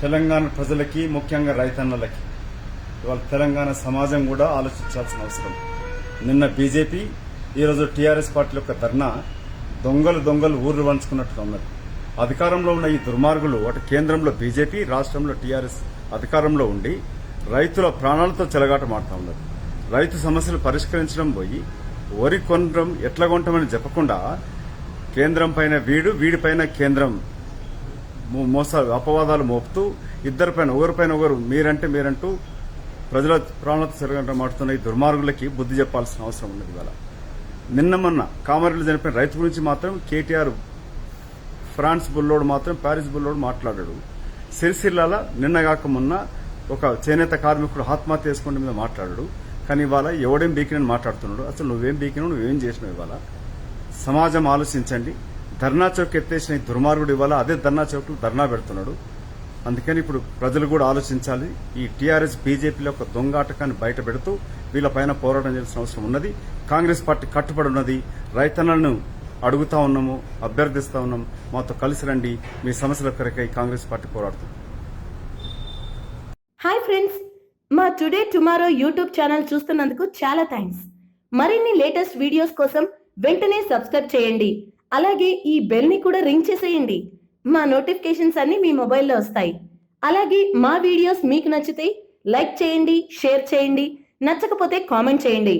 తెలంగాణ ప్రజలకి, ముఖ్యంగా రైతన్నలకి ఇవాళ తెలంగాణ సమాజం కూడా ఆలోచించాల్సిన అవసరం. నిన్న బీజేపీ, ఈరోజు టీఆర్ఎస్ పార్టీ యొక్క ధర్నా దొంగలు ఊర్లు వంచుకున్నట్లు ఉన్నది. అధికారంలో ఉన్న ఈ దుర్మార్గులు అటు కేంద్రంలో బీజేపీ, రాష్ట్రంలో టీఆర్ఎస్ అధికారంలో ఉండి రైతుల ప్రాణాలతో చెలగాటమాడుతూ ఉన్నారు. రైతు సమస్యలు పరిష్కరించడం పోయి వరి కొనడం ఎట్లా కొంటామని చెప్పకుండా కేంద్రం పైన వీడిపైన కేంద్రం అపవాదాలు మోపుతూ ఇద్దరిపైన ఒకరిపైన ఒకరు మీరంటూ ప్రజల ప్రాణాలతో చెలగాటమాడుతున్న ఈ దుర్మార్గులకి బుద్ధి చెప్పాల్సిన అవసరం ఉన్నది. ఇవాళ నిన్న మొన్న కామారెడ్డిలో చనిపోయిన రైతు గురించి మాత్రం కేటీఆర్ ఫ్రాన్స్ బుల్లోడు మాత్రం ప్యారిస్ బుల్లోడు మాట్లాడాడు. సిరిసిల్లాల నిన్నగాక మొన్న ఒక చేనేత కార్మికుడు ఆత్మహత్య చేసుకుంటే మీద మాట్లాడాడు. కానీ ఇవాళ ఎవడేం బీకినని మాట్లాడుతున్నాడు. అసలు నువ్వేం బీకినావు, నువ్వేం చేసినావు? ఇవాళ సమాజం ఆలోచించండి. ధర్నా చౌక్ ఎత్తేసిన ఈ దుర్మార్గుడు ఇవాళ అదే ధర్నా చౌక్ ధర్నా పెడుతున్నాడు. అందుకని ఇప్పుడు ప్రజలు కూడా ఆలోచించాలి. ఈ టీఆర్ఎస్ బీజేపీలో ఒక దొంగాటకాన్ని బయట పెడుతూ వీళ్ళపైన పోరాటం చేయాల్సిన అవసరం ఉన్నది. కాంగ్రెస్ పార్టీ కట్టుబడి ఉన్నది. రైతన్నలను అడుగుతా ఉన్నాము, అభ్యర్థిస్తా ఉన్నాం, మాతో కలిసి రండి, మీ సమస్యల కొరకై కాంగ్రెస్ పార్టీ పోరాడుతుంది. హాయ్ ఫ్రెండ్స్, మా టుడే టుమారో యూట్యూబ్ ఛానల్ చూస్తున్నందుకు చాలా థ్యాంక్స్. మరిన్ని లేటెస్ట్ వీడియోస్ కోసం వెంటనే సబ్స్క్రైబ్ చేయండి. అలాగే ఈ బెల్ ని కూడా రింగ్ చేసేయండి. మా నోటిఫికేషన్స్ అన్ని మీ మొబైల్లో వస్తాయి. అలాగే మా వీడియోస్ మీకు నచ్చితే లైక్ చేయండి, షేర్ చేయండి, నచ్చకపోతే కామెంట్ చేయండి.